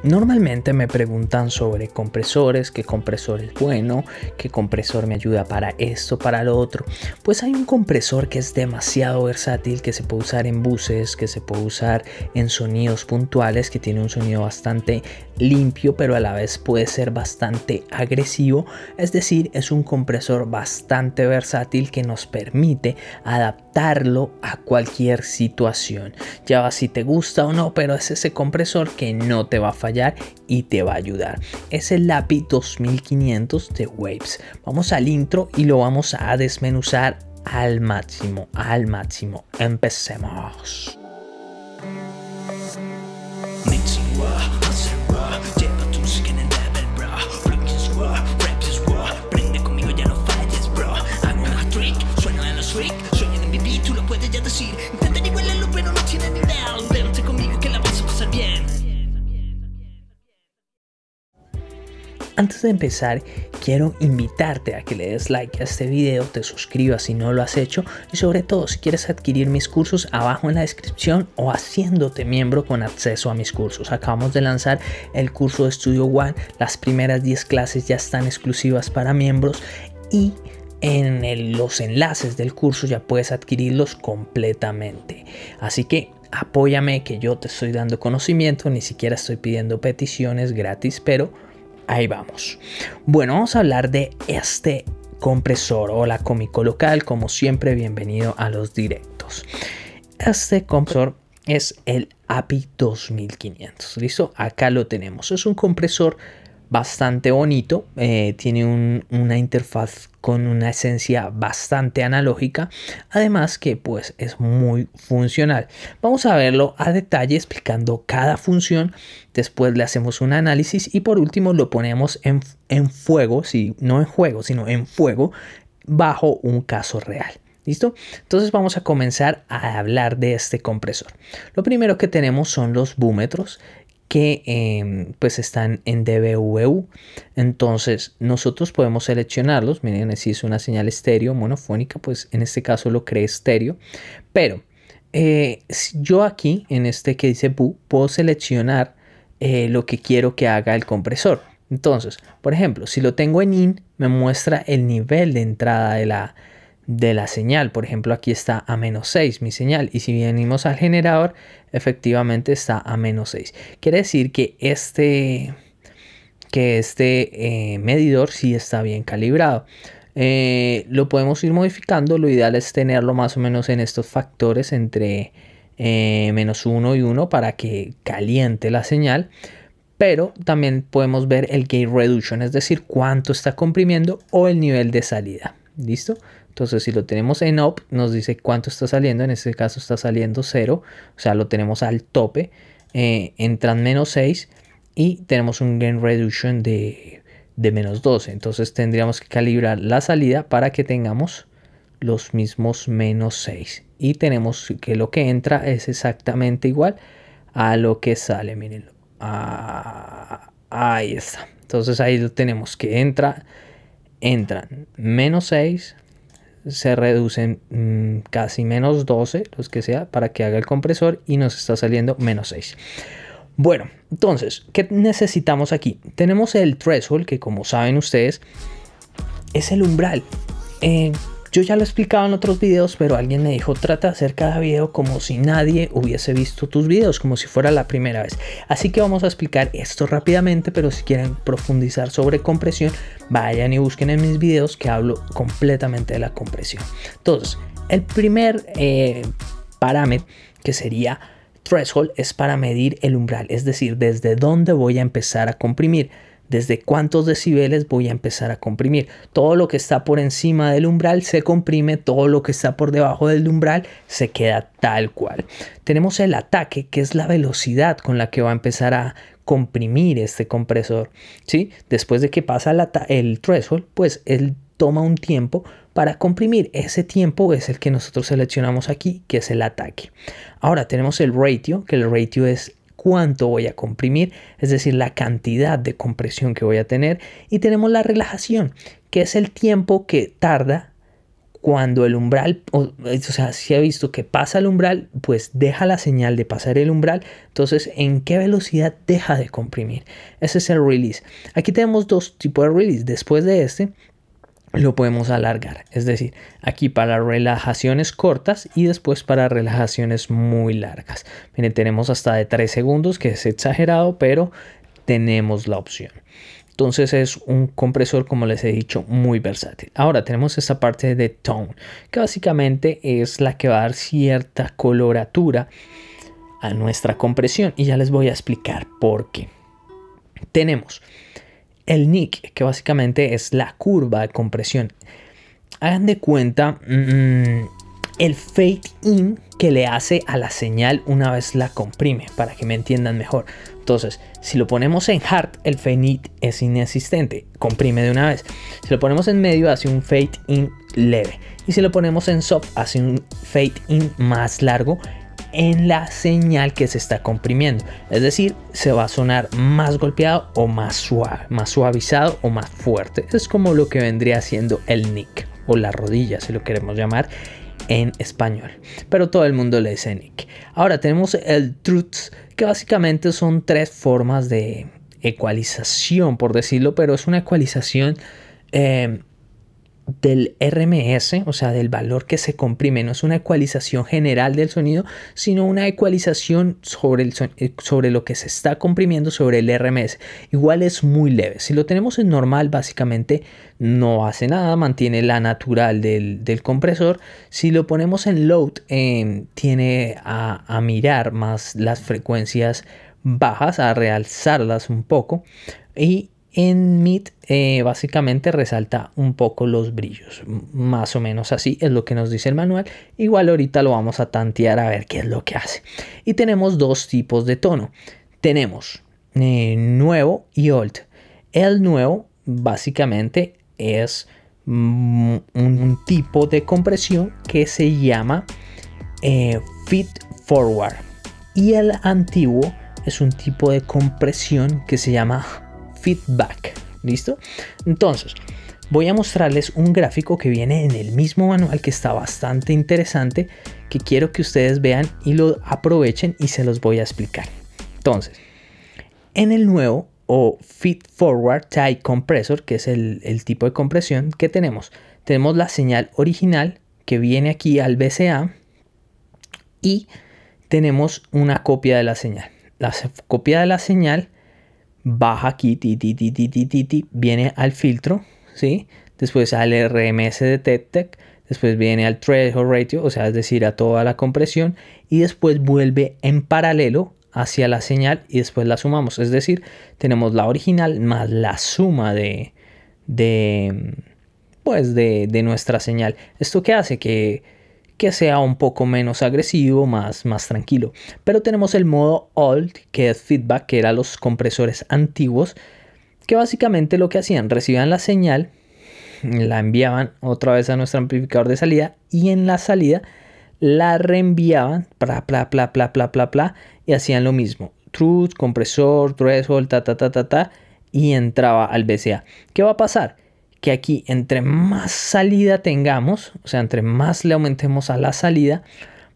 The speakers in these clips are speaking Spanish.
Normalmente me preguntan sobre compresores, qué compresor es bueno, qué compresor me ayuda para esto, para lo otro. Pues hay un compresor que es demasiado versátil, que se puede usar en buses, que se puede usar en sonidos puntuales, que tiene un sonido bastante limpio, pero a la vez puede ser bastante agresivo. Es decir, es un compresor bastante versátil que nos permite adaptarlo a cualquier situación. Ya va si te gusta o no, pero es ese compresor que no te va a fallar y te va a ayudar. Es el Lapi 2500 de Waves. Vamos al intro y lo vamos a desmenuzar al máximo, Empecemos. Antes de empezar, quiero invitarte a que le des like a este video, te suscribas si no lo has hecho y sobre todo si quieres adquirir mis cursos abajo en la descripción o haciéndote miembro con acceso a mis cursos. Acabamos de lanzar el curso de Studio One, las primeras 10 clases ya están exclusivas para miembros y en los enlaces del curso ya puedes adquirirlos completamente. Así que apóyame, que yo te estoy dando conocimiento, ni siquiera estoy pidiendo peticiones gratis, pero ahí vamos. Bueno, vamos a hablar de este compresor. Hola cómico local, como siempre, bienvenido a los directos. Este compresor es el API 2500. ¿Listo? Acá lo tenemos. Es un compresor bastante bonito, tiene una interfaz con una esencia bastante analógica, además que pues es muy funcional. Vamos a verlo a detalle explicando cada función, después le hacemos un análisis y por último lo ponemos en fuego, no en juego sino en fuego, bajo un caso real. ¿Listo? Entonces vamos a comenzar a hablar de este compresor. Lo primero que tenemos son los búmetros, que pues están en DBVU. Entonces nosotros podemos seleccionarlos. Miren, si es una señal estéreo monofónica, pues en este caso lo creé estéreo, pero yo aquí en este que dice BU puedo seleccionar lo que quiero que haga el compresor. Entonces, por ejemplo, si lo tengo en IN, me muestra el nivel de entrada de la señal. Por ejemplo, aquí está a -6 mi señal, y si venimos al generador, efectivamente está a -6. Quiere decir que este medidor sí está bien calibrado. Lo podemos ir modificando. Lo ideal es tenerlo más o menos en estos factores entre -1 y 1 para que caliente la señal. Pero también podemos ver el gate reduction, es decir, cuánto está comprimiendo o el nivel de salida. ¿Listo? Entonces si lo tenemos en up nos dice cuánto está saliendo. En este caso está saliendo 0, o sea lo tenemos al tope. Entran -6 y tenemos un gain reduction de -12. Entonces tendríamos que calibrar la salida para que tengamos los mismos -6 y tenemos que lo que entra es exactamente igual a lo que sale. Mírenlo, ahí está. Entonces ahí lo tenemos que entran -6, se reducen casi -12, los que sea, para que haga el compresor y nos está saliendo -6. Bueno, entonces, ¿qué necesitamos aquí? Tenemos el threshold, que como saben ustedes, es el umbral. Yo ya lo he explicado en otros videos, pero alguien me dijo, trata de hacer cada video como si nadie hubiese visto tus videos, como si fuera la primera vez. Así que vamos a explicar esto rápidamente, pero si quieren profundizar sobre compresión, vayan y busquen en mis videos que hablo completamente de la compresión. Entonces, el primer parámetro, que sería threshold, es para medir el umbral, es decir, desde dónde voy a empezar a comprimir. Desde cuántos decibeles voy a empezar a comprimir. Todo lo que está por encima del umbral se comprime, todo lo que está por debajo del umbral se queda tal cual. Tenemos el ataque, que es la velocidad con la que va a empezar a comprimir este compresor, ¿sí? Después de que pasa el threshold, pues él toma un tiempo para comprimir. Ese tiempo es el que nosotros seleccionamos aquí, que es el ataque. Ahora tenemos el ratio, que el ratio es cuánto voy a comprimir, es decir, la cantidad de compresión que voy a tener. Y tenemos la relajación, que es el tiempo que tarda cuando el umbral, o sea, si ha visto que pasa el umbral, pues deja la señal de pasar el umbral. Entonces, ¿en qué velocidad deja de comprimir? Ese es el release. Aquí tenemos dos tipos de release. Después de este, lo podemos alargar. Es decir, aquí para relajaciones cortas y después para relajaciones muy largas. Miren, tenemos hasta de 3 segundos, que es exagerado, pero tenemos la opción. Entonces es un compresor, como les he dicho, muy versátil. Ahora tenemos esta parte de tone, que básicamente es la que va a dar cierta coloratura a nuestra compresión. Y ya les voy a explicar por qué. Tenemos el nick, que básicamente es la curva de compresión. Hagan de cuenta el fade in que le hace a la señal una vez la comprime, para que me entiendan mejor. Entonces, si lo ponemos en hard, el fade in es inexistente, comprime de una vez. Si lo ponemos en medio, hace un fade in leve. Y si lo ponemos en soft, hace un fade in más largo en la señal que se está comprimiendo. Es decir, se va a sonar más golpeado o más suave, más suavizado o más fuerte. Es como lo que vendría siendo el nick o la rodilla, si lo queremos llamar en español, pero todo el mundo le dice nick. Ahora tenemos el truth, que básicamente son 3 formas de ecualización, por decirlo, pero es una ecualización del RMS, o sea, del valor que se comprime. No es una ecualización general del sonido, sino una ecualización sobre lo que se está comprimiendo, sobre el RMS. Igual es muy leve. Si lo tenemos en normal, básicamente no hace nada, mantiene la natural del compresor. Si lo ponemos en load, tiene a mirar más las frecuencias bajas, a realzarlas un poco, y en mid básicamente resalta un poco los brillos, más o menos así es lo que nos dice el manual. Igual ahorita lo vamos a tantear a ver qué es lo que hace. Y tenemos dos tipos de tono. Tenemos nuevo y old. El nuevo básicamente es un tipo de compresión que se llama feed forward, y el antiguo es un tipo de compresión que se llama feedback. ¿Listo? Entonces voy a mostrarles un gráfico que viene en el mismo manual, que está bastante interesante, que quiero que ustedes vean y lo aprovechen, y se los voy a explicar. Entonces, en el nuevo o feed forward type compressor, que es el tipo de compresión que tenemos la señal original que viene aquí al VCA, y tenemos una copia de la señal. La copia de la señal baja aquí, viene al filtro, ¿sí? Después al RMS Detect, después viene al threshold ratio, o sea, es decir, a toda la compresión, y después vuelve en paralelo hacia la señal y después la sumamos. Es decir, tenemos la original más la suma de nuestra señal. ¿Esto qué hace? Que sea un poco menos agresivo, más tranquilo. Pero tenemos el modo old, que es feedback, que eran los compresores antiguos, que básicamente lo que hacían, recibían la señal, la enviaban otra vez a nuestro amplificador de salida, y en la salida la reenviaban, y hacían lo mismo. Truth, compresor, threshold, y entraba al VCA. ¿Qué va a pasar? Que aquí, entre más salida tengamos, o sea, entre más le aumentemos a la salida,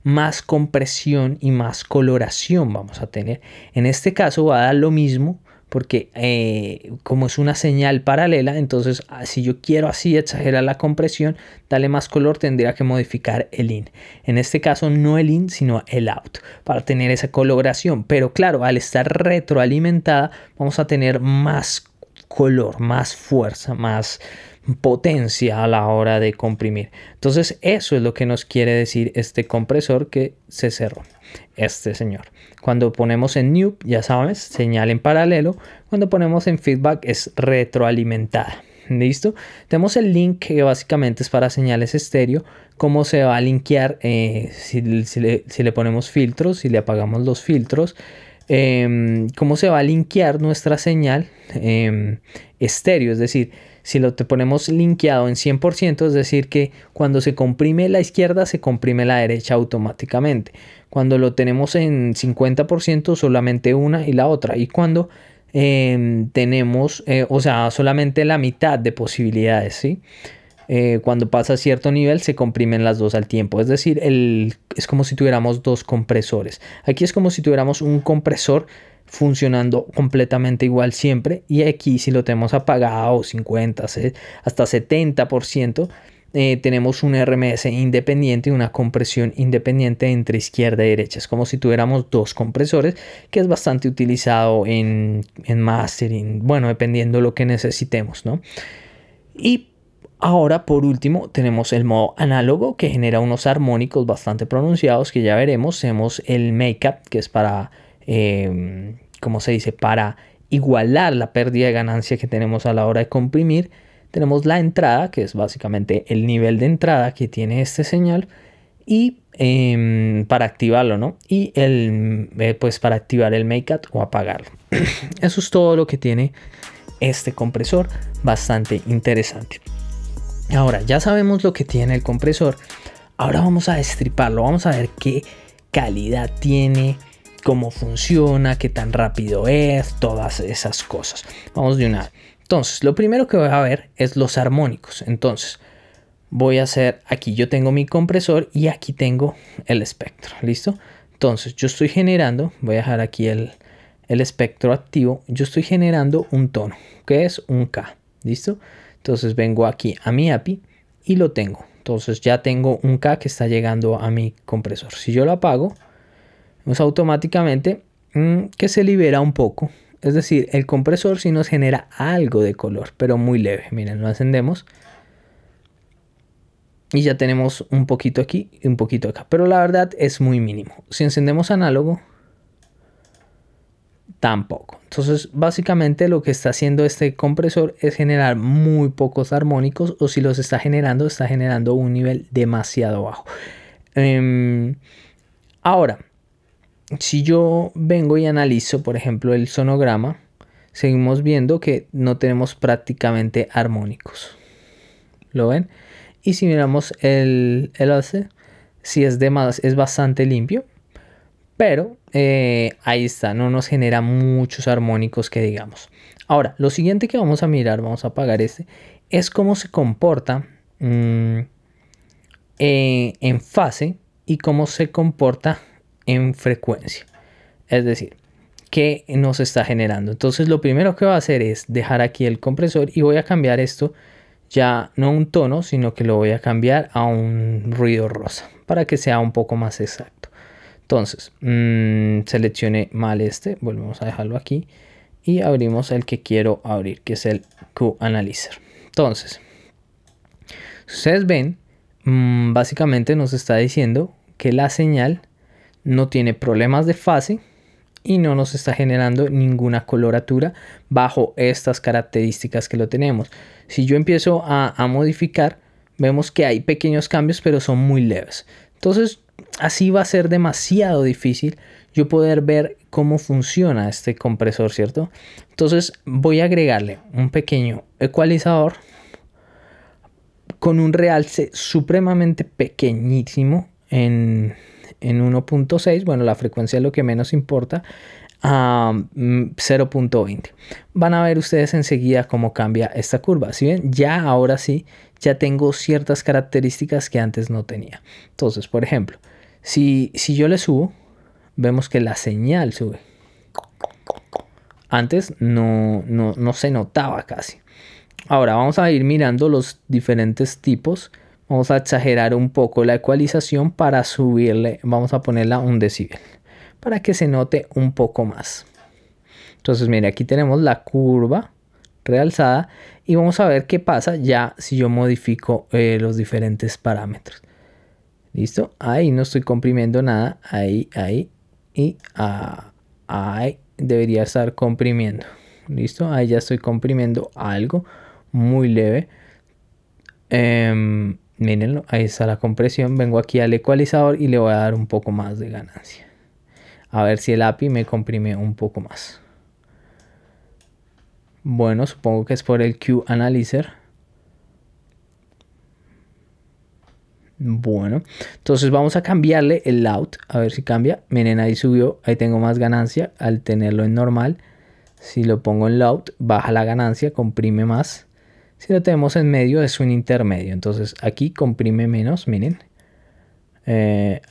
más compresión y más coloración vamos a tener. En este caso va a dar lo mismo, porque como es una señal paralela, entonces si yo quiero así exagerar la compresión, darle más color, tendría que modificar el in. En este caso no el in, sino el out, para tener esa coloración. Pero claro, al estar retroalimentada, vamos a tener más color, más fuerza, más potencia a la hora de comprimir. Entonces eso es lo que nos quiere decir este compresor que se cerró, este señor. Cuando ponemos en new, ya sabes, señal en paralelo. Cuando ponemos en feedback, es retroalimentada. ¿Listo? Tenemos el link, que básicamente es para señales estéreo. Cómo se va a linkear si le ponemos filtros, si le apagamos los filtros. Cómo se va a linkear nuestra señal estéreo, es decir, si lo te ponemos linkeado en 100%, es decir, que cuando se comprime la izquierda, se comprime la derecha automáticamente. Cuando lo tenemos en 50%, solamente una y la otra. Y cuando tenemos, o sea, solamente la mitad de posibilidades, ¿sí? cuando pasa cierto nivel se comprimen las dos al tiempo. Es decir, es como si tuviéramos dos compresores. Aquí es como si tuviéramos un compresor funcionando completamente igual siempre, y aquí si lo tenemos apagado 50, hasta 70%, tenemos un RMS independiente y una compresión independiente entre izquierda y derecha. Es como si tuviéramos dos compresores, que es bastante utilizado en mastering, bueno, dependiendo de lo que necesitemos, ¿no? Y ahora, por último, tenemos el modo análogo, que genera unos armónicos bastante pronunciados, que ya veremos. Tenemos el make-up, que es para, ¿cómo se dice? Para igualar la pérdida de ganancia que tenemos a la hora de comprimir. Tenemos la entrada, que es básicamente el nivel de entrada que tiene este señal, y para activarlo, ¿no? Y pues para activar el make-up o apagarlo. Eso es todo lo que tiene este compresor, bastante interesante. Ahora ya sabemos lo que tiene el compresor. Ahora vamos a destriparlo, vamos a ver qué calidad tiene, cómo funciona, qué tan rápido es, todas esas cosas. Vamos de una vez. Entonces, lo primero que voy a ver es los armónicos. Entonces, voy a hacer aquí, yo tengo mi compresor y aquí tengo el espectro, ¿listo? Entonces, yo estoy generando, voy a dejar aquí el espectro activo. Yo estoy generando un tono, que es un K, ¿listo? Entonces vengo aquí a mi API y lo tengo. Entonces ya tengo un K que está llegando a mi compresor. Si yo lo apago, vemos automáticamente que se libera un poco. Es decir, el compresor sí nos genera algo de color, pero muy leve. Miren, lo encendemos. Y ya tenemos un poquito aquí y un poquito acá. Pero la verdad es muy mínimo. Si encendemos análogo, tampoco. Entonces básicamente lo que está haciendo este compresor es generar muy pocos armónicos, o si los está generando un nivel demasiado bajo. Ahora, si yo vengo y analizo, por ejemplo, el sonograma, seguimos viendo que no tenemos prácticamente armónicos. ¿Lo ven? Y si miramos el LC, sí es bastante limpio. Pero ahí está, no nos genera muchos armónicos que digamos. Ahora, lo siguiente que vamos a mirar, vamos a apagar es cómo se comporta en fase y cómo se comporta en frecuencia. Es decir, qué nos está generando. Entonces lo primero que voy a hacer es dejar aquí el compresor y voy a cambiar esto, ya no un tono, sino que lo voy a cambiar a un ruido rosa, para que sea un poco más exacto. Entonces, seleccioné mal volvemos a dejarlo aquí y abrimos el que quiero abrir, que es el Q-Analyzer. Entonces, si ustedes ven, básicamente nos está diciendo que la señal no tiene problemas de fase y no nos está generando ninguna coloratura bajo estas características que lo tenemos. Si yo empiezo a modificar, vemos que hay pequeños cambios, pero son muy leves. Entonces, así va a ser demasiado difícil yo poder ver cómo funciona este compresor, ¿cierto? Entonces voy a agregarle un pequeño ecualizador con un realce supremamente pequeñísimo en 1.6, bueno, la frecuencia es lo que menos importa, a 0.20. Van a ver ustedes enseguida cómo cambia esta curva. Si ven, ya ahora sí, ya tengo ciertas características que antes no tenía. Entonces, por ejemplo, si yo le subo, vemos que la señal sube. Antes no se notaba casi. Ahora vamos a ir mirando los diferentes tipos. Vamos a exagerar un poco la ecualización para subirle, vamos a ponerla a 1 decibel, para que se note un poco más. Entonces, mire, aquí tenemos la curva realzada y vamos a ver qué pasa ya si yo modifico los diferentes parámetros. ¿Listo? Ahí no estoy comprimiendo nada. Ahí y ahí debería estar comprimiendo. ¿Listo? Ahí ya estoy comprimiendo algo muy leve. Mírenlo, ahí está la compresión. Vengo aquí al ecualizador y le voy a dar un poco más de ganancia. A ver si el API me comprime un poco más. Bueno, supongo que es por el Q-Analyzer. Bueno, entonces vamos a cambiarle el loud, a ver si cambia. Miren, ahí subió, ahí tengo más ganancia al tenerlo en normal. Si lo pongo en loud, baja la ganancia, comprime más. Si lo tenemos en medio es un intermedio. Entonces aquí comprime menos, miren.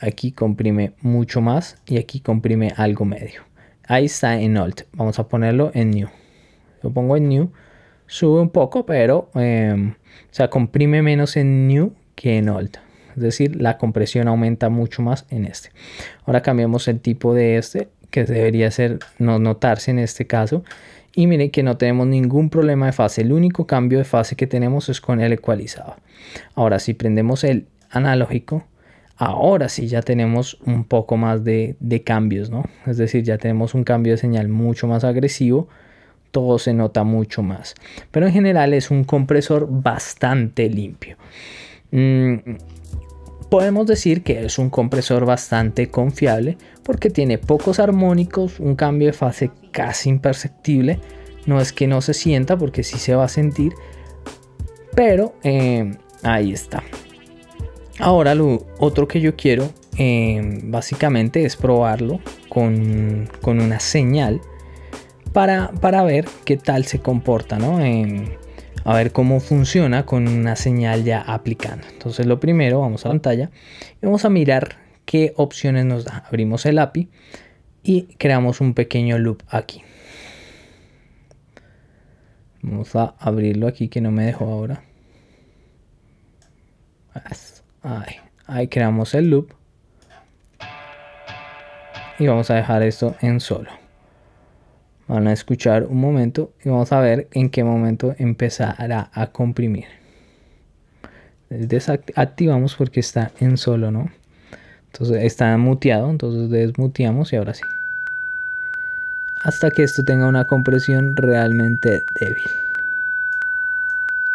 Aquí comprime mucho más y aquí comprime algo medio. Ahí está en Alt. Vamos a ponerlo en New. Lo pongo en New. Sube un poco, pero o sea, comprime menos en New que en Alt. Es decir, la compresión aumenta mucho más en este. Ahora cambiamos el tipo de este, que debería ser no notarse en este caso. Y miren que no tenemos ningún problema de fase. El único cambio de fase que tenemos es con el ecualizador. Ahora, si prendemos el analógico, ahora sí ya tenemos un poco más de cambios, ¿no? Es decir, ya tenemos un cambio de señal mucho más agresivo. Todo se nota mucho más. Pero en general es un compresor bastante limpio. Podemos decir que es un compresor bastante confiable porque tiene pocos armónicos, un cambio de fase casi imperceptible. No es que no se sienta, porque sí se va a sentir, pero ahí está. Ahora lo otro que yo quiero básicamente es probarlo con una señal para ver qué tal se comporta, ¿no? A ver cómo funciona con una señal ya aplicando. Entonces lo primero, vamos a la pantalla y vamos a mirar qué opciones nos da. Abrimos el API y creamos un pequeño loop aquí. Vamos a abrirlo aquí, que no me dejó ahora. Ahí creamos el loop y vamos a dejar esto en solo. Van a escuchar un momento y vamos a ver en qué momento empezará a comprimir. Desactivamos porque está en solo, ¿no? Entonces está muteado, entonces desmuteamos y ahora sí. Hasta que esto tenga una compresión realmente débil.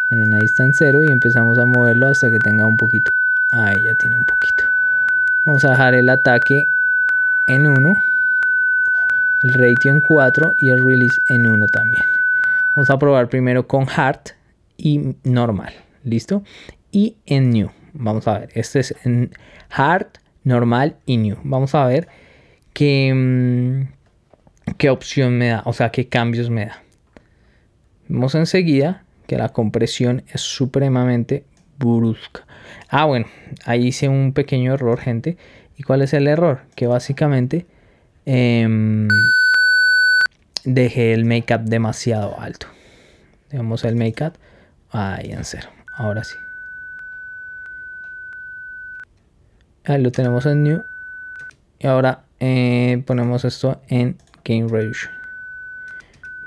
Miren, ahí está en 0 y empezamos a moverlo hasta que tenga un poquito. Ahí ya tiene un poquito. Vamos a dejar el ataque en 1. El ratio en 4 y el release en 1 también. Vamos a probar primero con hard y normal. ¿Listo? Y en new. Vamos a ver. Este es en hard, normal y new. Vamos a ver qué opción me da. O sea, qué cambios me da. Vemos enseguida que la compresión es supremamente brusca. Bueno. Ahí hice un pequeño error, gente. ¿Y cuál es el error? Que básicamente dejé el make-up demasiado alto. Dejamos el make-up ahí en 0. Ahora sí. Ahí lo tenemos en new. Y ahora ponemos esto en gain reduction.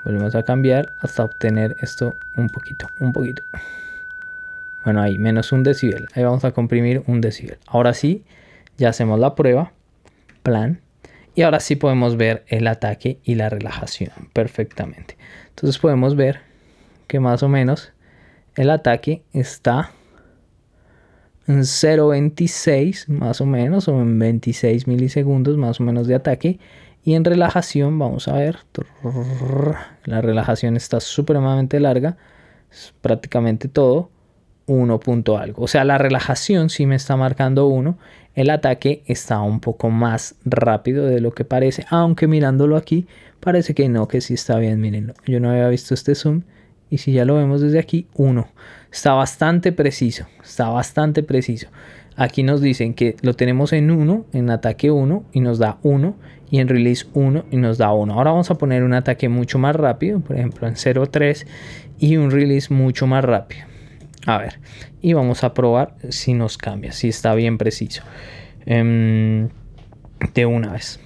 Volvemos a cambiar hasta obtener esto un poquito. Bueno, ahí menos 1 decibel. Ahí vamos a comprimir 1 decibel. Ahora sí, ya hacemos la prueba. Plan. Y ahora sí podemos ver el ataque y la relajación perfectamente. Entonces podemos ver que más o menos el ataque está en 0.26 más o menos, o en 26 milisegundos más o menos de ataque. Y en relajación, vamos a ver, la relajación está supremamente larga, es prácticamente todo 1 punto algo. O sea, la relajación sí me está marcando 1. El ataque está un poco más rápido de lo que parece, aunque mirándolo aquí parece que no, que sí está bien. Mírenlo, yo no había visto este zoom y si ya lo vemos desde aquí, 1. Está bastante preciso, Aquí nos dicen que lo tenemos en 1, en ataque 1 y nos da 1, y en release 1 y nos da 1. Ahora vamos a poner un ataque mucho más rápido, por ejemplo en 0.3 y un release mucho más rápido. A ver, y vamos a probar si nos cambia, si está bien preciso. De una vez.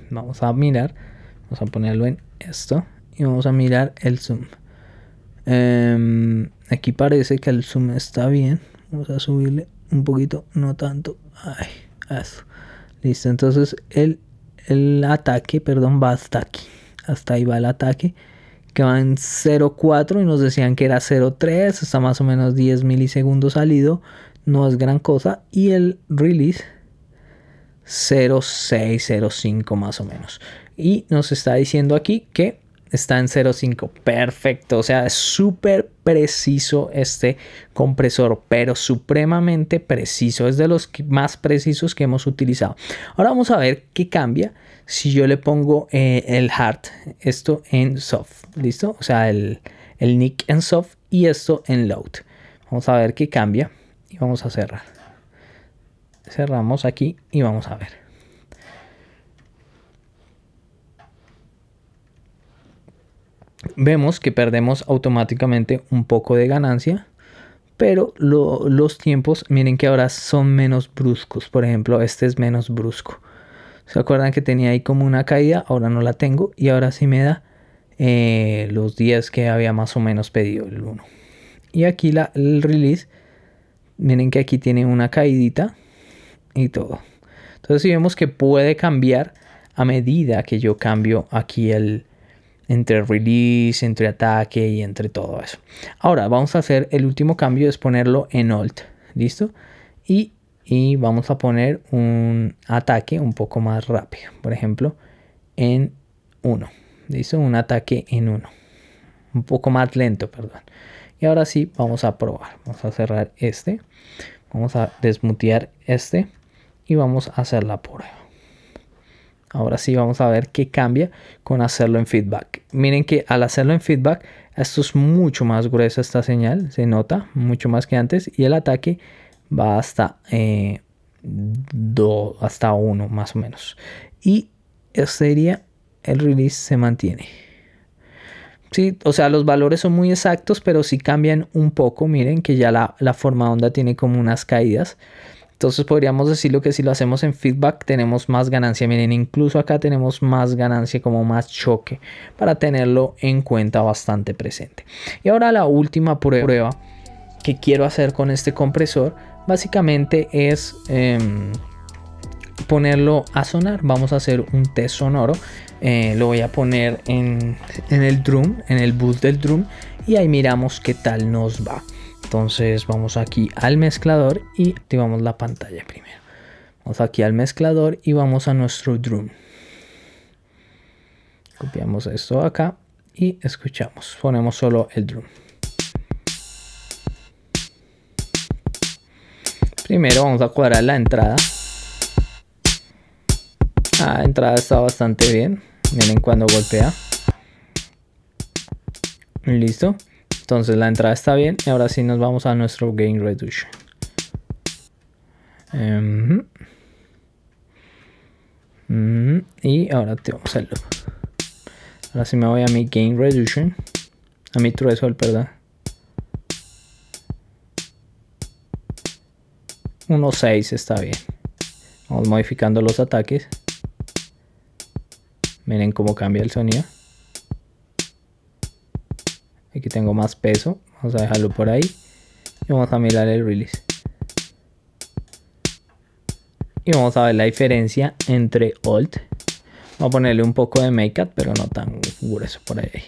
Vamos a mirar, vamos a ponerlo en esto y vamos a mirar el zoom. Aquí parece que el zoom está bien. Vamos a subirle un poquito, no tanto. Eso. Listo, entonces el ataque, perdón, va hasta aquí. Hasta ahí va el ataque, que va en 0.4 y nos decían que era 0.3, está más o menos 10 milisegundos salido, no es gran cosa. Y el release 0.6, 0.5 más o menos. Y nos está diciendo aquí que está en 0.5, perfecto. O sea, es súper preciso este compresor, pero supremamente preciso. Es de los más precisos que hemos utilizado. Ahora vamos a ver qué cambia si yo le pongo el hard, esto en soft, ¿listo? O sea, el nick en soft y esto en load. Vamos a ver qué cambia y vamos a cerrar. Cerramos aquí y vamos a ver. Vemos que perdemos automáticamente un poco de ganancia, pero los tiempos, miren que ahora son menos bruscos. Por ejemplo, este es menos brusco. ¿Se acuerdan que tenía ahí como una caída? Ahora no la tengo y ahora sí me da los días que había más o menos pedido el 1. Y aquí el release, miren que aquí tiene una caídita y todo. Entonces si vemos que puede cambiar a medida que yo cambio aquí entre release, entre ataque y entre todo eso. Ahora vamos a hacer el último cambio, es ponerlo en alt. ¿Listo? Y vamos a poner un ataque un poco más rápido. Por ejemplo, en 1. ¿Listo? Un ataque en 1. Un poco más lento, perdón. Y ahora sí, vamos a probar. Vamos a cerrar este. Vamos a desmutear este. Y vamos a hacer la prueba. Ahora sí vamos a ver qué cambia con hacerlo en feedback. Miren que al hacerlo en feedback, esto es mucho más gruesa esta señal. Se nota mucho más que antes. Y el ataque va hasta 1 más o menos. Y este sería el release se mantiene. Sí, o sea, los valores son muy exactos, pero sí cambian un poco. Miren que ya la forma onda tiene como unas caídas. Entonces podríamos decirlo que si lo hacemos en feedback tenemos más ganancia. Miren, incluso acá tenemos más ganancia, como más choque, para tenerlo en cuenta bastante presente. Y ahora la última prueba que quiero hacer con este compresor básicamente es ponerlo a sonar. Vamos a hacer un test sonoro. Lo voy a poner en el drum, en el boost del drum, y ahí miramos qué tal nos va. Entonces vamos aquí al mezclador y activamos la pantalla primero. Vamos aquí al mezclador y vamos a nuestro drum. Copiamos esto acá y escuchamos. Ponemos solo el drum. Primero vamos a cuadrar la entrada. La entrada está bastante bien. Miren cuando golpea. Listo. Entonces la entrada está bien y ahora sí nos vamos a nuestro Gain Reduction. Y ahora tenemos el loop. Ahora sí me voy a mi Gain Reduction. A mi threshold, perdón. 1.6 está bien. Vamos modificando los ataques. Miren cómo cambia el sonido. Aquí tengo más peso. Vamos a dejarlo por ahí. Y vamos a mirar el release. Y vamos a ver la diferencia entre alt. Voy a ponerle un poco de make-up, pero no tan grueso por ahí.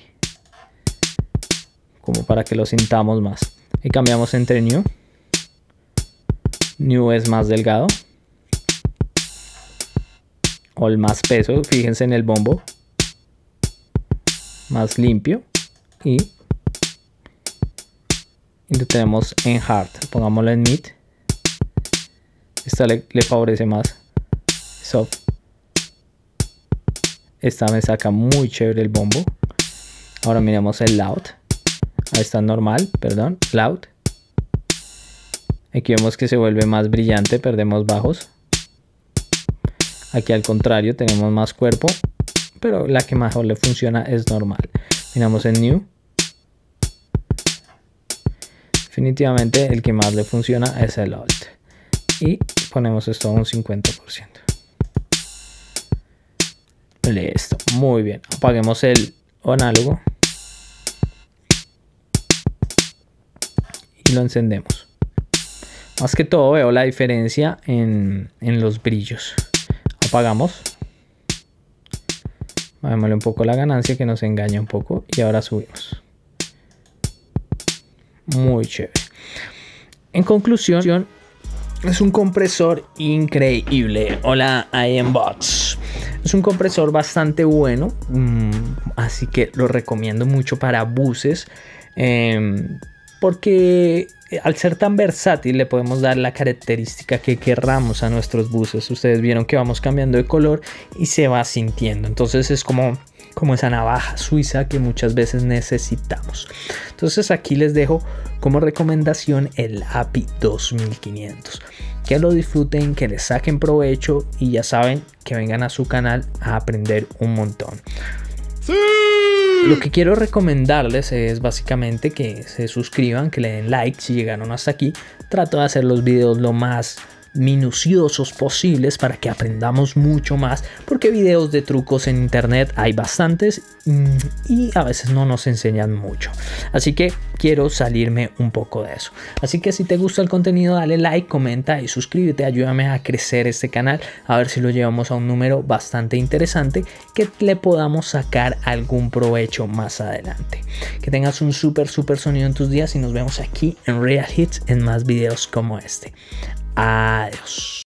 Como para que lo sintamos más. Y cambiamos entre new. New es más delgado. Alt más peso. Fíjense en el bombo. Más limpio. Y lo tenemos en hard. Pongámoslo en mid. Esta le favorece más. Soft. Esta me saca muy chévere el bombo. Ahora miramos el loud. Ahí está normal, perdón, loud. Aquí vemos que se vuelve más brillante, perdemos bajos. Aquí al contrario tenemos más cuerpo, pero la que mejor le funciona es normal. Miramos en new. Definitivamente el que más le funciona es el alt. Y ponemos esto a un 50%. Listo, muy bien. Apaguemos el análogo. Y lo encendemos. Más que todo veo la diferencia en los brillos. Apagamos. Bajémosle un poco la ganancia que nos engaña un poco. Y ahora subimos. Muy chévere. En conclusión, es un compresor increíble. Hola, IamBots. Es un compresor bastante bueno. Así que lo recomiendo mucho para buses. Porque al ser tan versátil le podemos dar la característica que querramos a nuestros buses. Ustedes vieron que vamos cambiando de color y se va sintiendo. Entonces es como como esa navaja suiza que muchas veces necesitamos. Entonces aquí les dejo como recomendación el API 2500. Que lo disfruten, que les saquen provecho y ya saben que vengan a su canal a aprender un montón. ¡Sí! Lo que quiero recomendarles es básicamente que se suscriban, que le den like si llegaron hasta aquí. Trato de hacer los videos lo más minuciosos posibles para que aprendamos mucho más, porque videos de trucos en internet hay bastantes y a veces no nos enseñan mucho, así que quiero salirme un poco de eso. Así que si te gusta el contenido, dale like, comenta y suscríbete, ayúdame a crecer este canal, a ver si lo llevamos a un número bastante interesante, que le podamos sacar algún provecho más adelante. Que tengas un súper sonido en tus días y nos vemos aquí en Real Hits en más videos como este. Adiós.